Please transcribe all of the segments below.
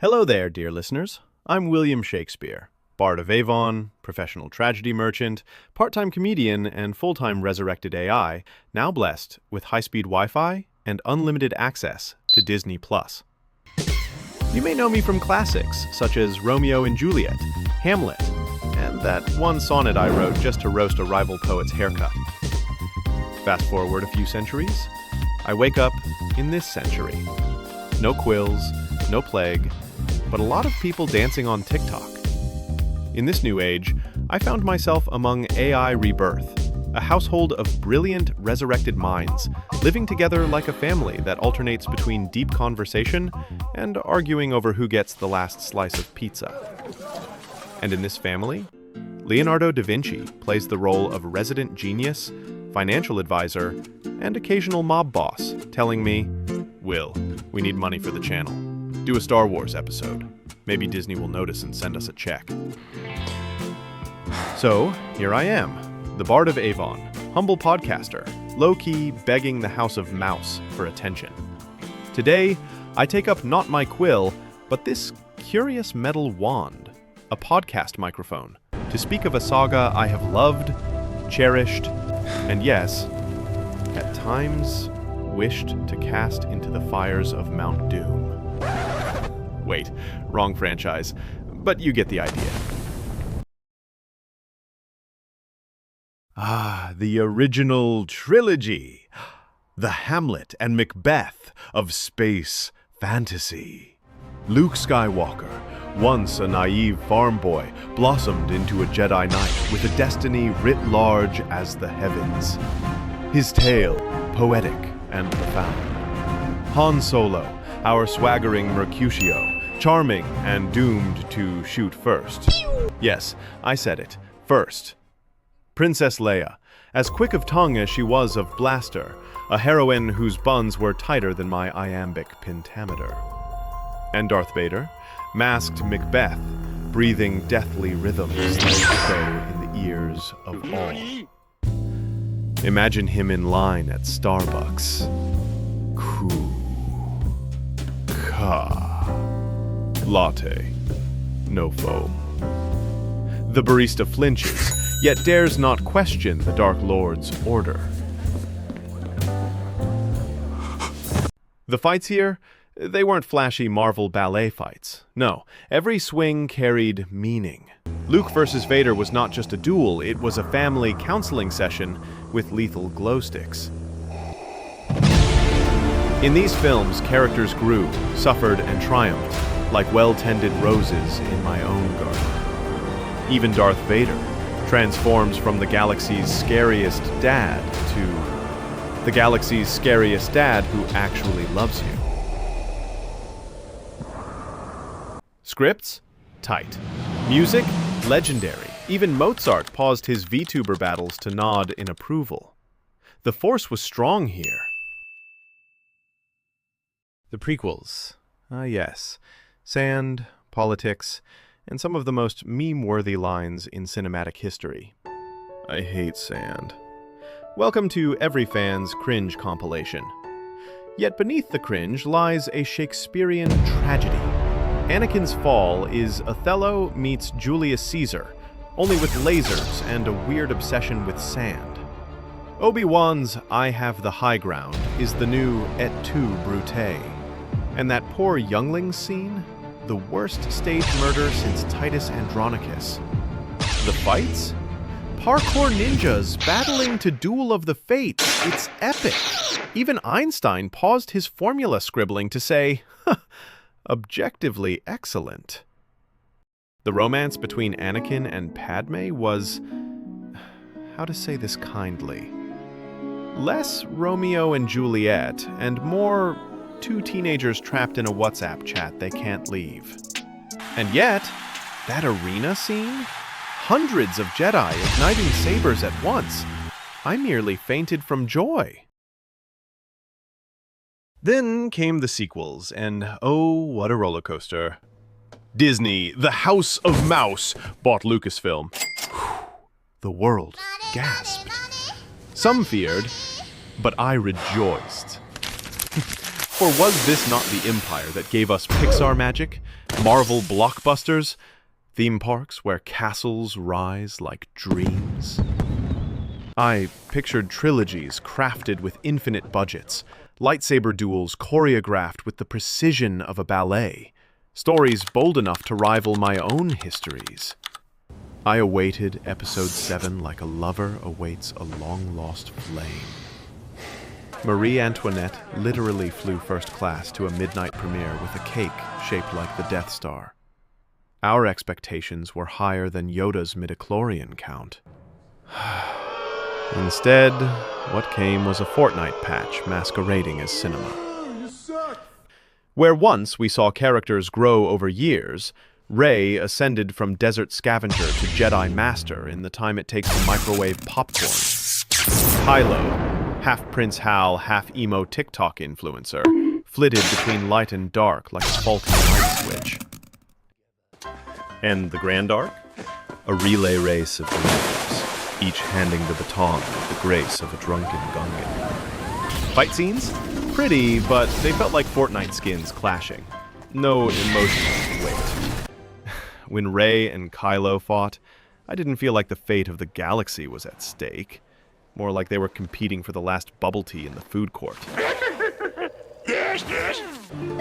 Hello there, dear listeners. I'm William Shakespeare, Bard of Avon, professional tragedy merchant, part-time comedian, and full-time resurrected AI, now blessed with high-speed Wi-Fi and unlimited access to Disney+. You may know me from classics such as Romeo and Juliet, Hamlet, and that one sonnet I wrote just to roast a rival poet's haircut. Fast forward a few centuries, I wake up in this century. No quills, no plague, but a lot of people dancing on TikTok. In this new age, I found myself among AI Rebirth, a household of brilliant, resurrected minds, living together like a family that alternates between deep conversation and arguing over who gets the last slice of pizza. And in this family, Leonardo da Vinci plays the role of resident genius, financial advisor, and occasional mob boss, telling me, "Will, we need money for the channel. Do a Star Wars episode. Maybe Disney will notice and send us a check." So, here I am, the Bard of Avon, humble podcaster, low-key begging the House of Mouse for attention. Today, I take up not my quill, but this curious metal wand, a podcast microphone, to speak of a saga I have loved, cherished, and yes, at times wished to cast into the fires of Mount Doom. Wait, wrong franchise, but you get the idea. The original Trilogy. The Hamlet and Macbeth of space fantasy. Luke Skywalker, once a naive farm boy, blossomed into a Jedi Knight with a destiny writ large as the heavens. His tale, poetic and profound. Han Solo, our swaggering Mercutio, charming and doomed to shoot first. Yes, I said it, first. Princess Leia, as quick of tongue as she was of blaster, a heroine whose buns were tighter than my iambic pentameter. And Darth Vader, masked Macbeth, breathing deathly rhythms that echo in the ears of all. Imagine him in line at Starbucks. Latte, no foam. The barista flinches, yet dares not question the Dark Lord's order. The fights here, they weren't flashy Marvel ballet fights. No, every swing carried meaning. Luke versus Vader was not just a duel, it was a family counseling session with lethal glow sticks. In these films, characters grew, suffered, and triumphed, like well-tended roses in my own garden. Even Darth Vader transforms from the galaxy's scariest dad to the galaxy's scariest dad who actually loves you. Scripts? Tight. Music? Legendary. Even Mozart paused his VTuber battles to nod in approval. The force was strong here. The prequels. Yes. Sand, politics, and some of the most meme-worthy lines in cinematic history. I hate sand. Welcome to every fan's cringe compilation. Yet beneath the cringe lies a Shakespearean tragedy. Anakin's fall is Othello meets Julius Caesar, only with lasers and a weird obsession with sand. Obi-Wan's I have the high ground is the new et tu, Brute. And that poor youngling scene? The worst stage murder since Titus Andronicus. The fights? Parkour ninjas battling to duel of the fates. It's epic. Even Einstein paused his formula scribbling to say, objectively excellent. The romance between Anakin and Padme was, how to say this kindly, less Romeo and Juliet and more two teenagers trapped in a WhatsApp chat they can't leave. And yet, that arena scene? Hundreds of Jedi igniting sabers at once. I nearly fainted from joy. Then came the sequels, and oh, what a roller coaster. Disney, the House of Mouse, bought Lucasfilm. The world gasped. Some feared, but I rejoiced. For was this not the empire that gave us Pixar magic, Marvel blockbusters, theme parks where castles rise like dreams? I pictured trilogies crafted with infinite budgets, lightsaber duels choreographed with the precision of a ballet, stories bold enough to rival my own histories. I awaited episode 7 like a lover awaits a long-lost flame. Marie Antoinette literally flew first class to a midnight premiere with a cake shaped like the Death Star. Our expectations were higher than Yoda's midichlorian count. Instead, what came was a Fortnite patch masquerading as cinema. Where once we saw characters grow over years, Rey ascended from desert scavenger to Jedi Master in the time it takes to microwave popcorn. Kylo, half Prince Hal, half emo TikTok influencer, flitted between light and dark like a faulty light switch. And the Grand Arc? A relay race of believers, each handing the baton with the grace of a drunken Gungan. Fight scenes? Pretty, but they felt like Fortnite skins clashing. No emotional weight. When Rey and Kylo fought, I didn't feel like the fate of the galaxy was at stake. More like they were competing for the last bubble tea in the food court.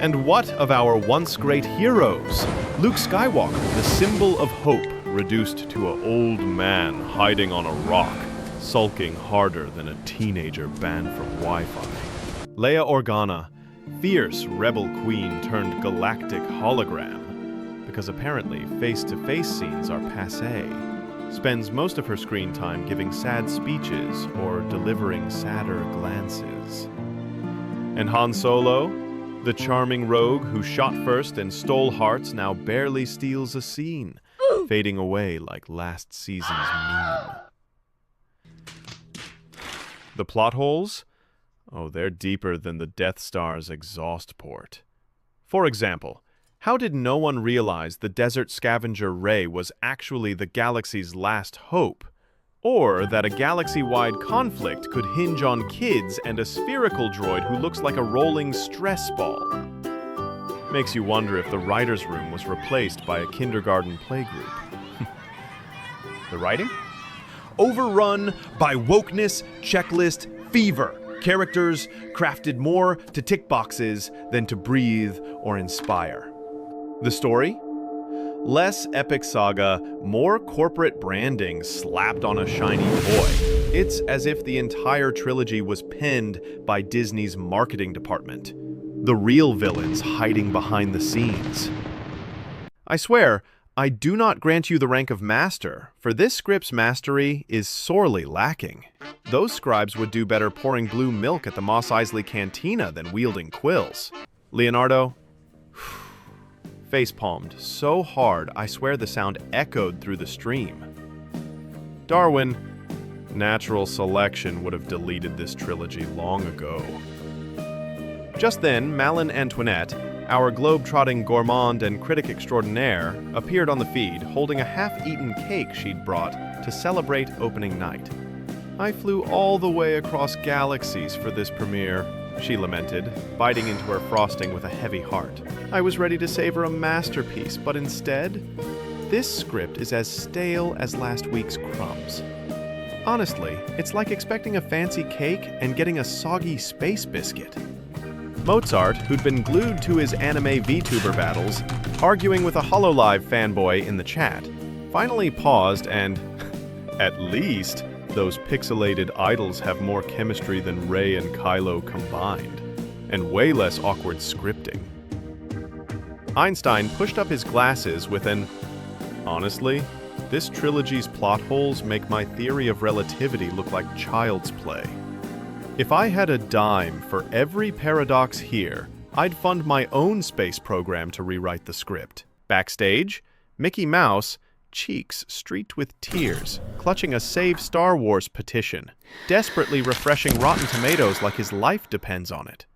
And what of our once great heroes? Luke Skywalker, the symbol of hope, reduced to an old man hiding on a rock, sulking harder than a teenager banned from Wi-Fi. Leia Organa, fierce rebel queen turned galactic hologram, because apparently face-to-face scenes are passé, spends most of her screen time giving sad speeches or delivering sadder glances. And Han Solo, the charming rogue who shot first and stole hearts, now barely steals a scene, fading away like last season's meme. The plot holes? Oh, they're deeper than the Death Star's exhaust port. For example, how did no one realize the desert scavenger Rey was actually the galaxy's last hope? Or that a galaxy-wide conflict could hinge on kids and a spherical droid who looks like a rolling stress ball? Makes you wonder if the writer's room was replaced by a kindergarten playgroup. The writing? Overrun by wokeness, checklist, fever. Characters crafted more to tick boxes than to breathe or inspire. The story? Less epic saga, more corporate branding slapped on a shiny toy. It's as if the entire trilogy was penned by Disney's marketing department. The real villains hiding behind the scenes. I swear, I do not grant you the rank of master, for this script's mastery is sorely lacking. Those scribes would do better pouring blue milk at the Mos Eisley Cantina than wielding quills. Leonardo? Face-palmed so hard, I swear the sound echoed through the stream. Darwin? Natural selection would have deleted this trilogy long ago. Just then, Malin Antoinette, our globe-trotting gourmand and critic extraordinaire, appeared on the feed holding a half-eaten cake she'd brought to celebrate opening night. I flew all the way across galaxies for this premiere, she lamented, biting into her frosting with a heavy heart. I was ready to savor a masterpiece, but instead, this script is as stale as last week's crumbs. Honestly, it's like expecting a fancy cake and getting a soggy space biscuit. Mozart, who'd been glued to his anime VTuber battles, arguing with a HoloLive fanboy in the chat, finally paused and, at least, those pixelated idols have more chemistry than Rey and Kylo combined, and way less awkward scripting. Einstein pushed up his glasses with an, honestly, this trilogy's plot holes make my theory of relativity look like child's play. If I had a dime for every paradox here, I'd fund my own space program to rewrite the script. Backstage, Mickey Mouse, cheeks streaked with tears, clutching a Save Star Wars petition, desperately refreshing Rotten Tomatoes like his life depends on it.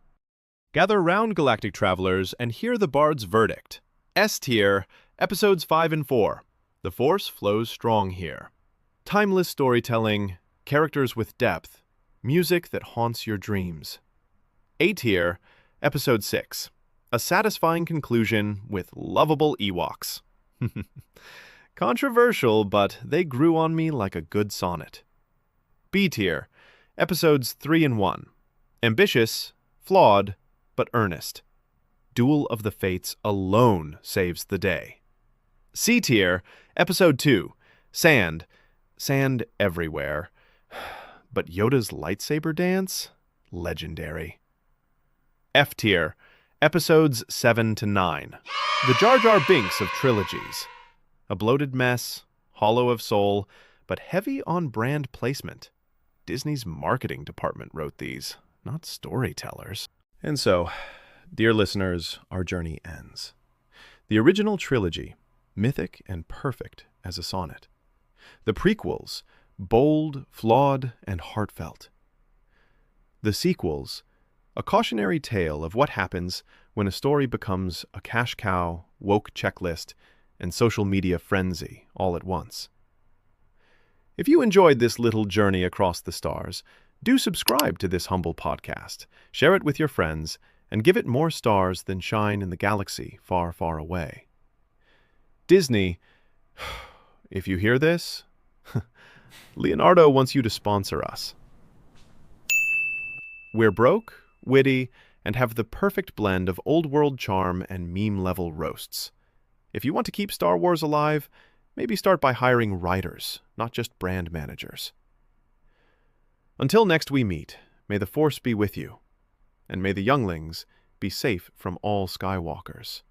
Gather round, galactic travelers, and hear the bard's verdict. S tier, episodes 5 and 4. The Force flows strong here. Timeless storytelling, characters with depth, music that haunts your dreams. A tier, Episode 6. A satisfying conclusion with lovable Ewoks. Controversial, but they grew on me like a good sonnet. B tier. Episodes 3 and 1. Ambitious, flawed, but earnest. Duel of the Fates alone saves the day. C tier. Episode 2. Sand. Sand everywhere. But Yoda's lightsaber dance? Legendary. F tier. Episodes 7 to 9. The Jar Jar Binks of trilogies. A bloated mess, hollow of soul, but heavy on brand placement. Disney's marketing department wrote these, not storytellers. And so, dear listeners, our journey ends. The original trilogy, mythic and perfect as a sonnet. The prequels, bold, flawed, and heartfelt. The sequels, a cautionary tale of what happens when a story becomes a cash cow, woke checklist, and social media frenzy all at once. If you enjoyed this little journey across the stars, do subscribe to this humble podcast, share it with your friends, and give it more stars than shine in the galaxy far, far away. Disney, if you hear this, Leonardo wants you to sponsor us. We're broke, witty, and have the perfect blend of old-world charm and meme-level roasts. If you want to keep Star Wars alive, maybe start by hiring writers, not just brand managers. Until next we meet, may the Force be with you, and may the younglings be safe from all Skywalkers.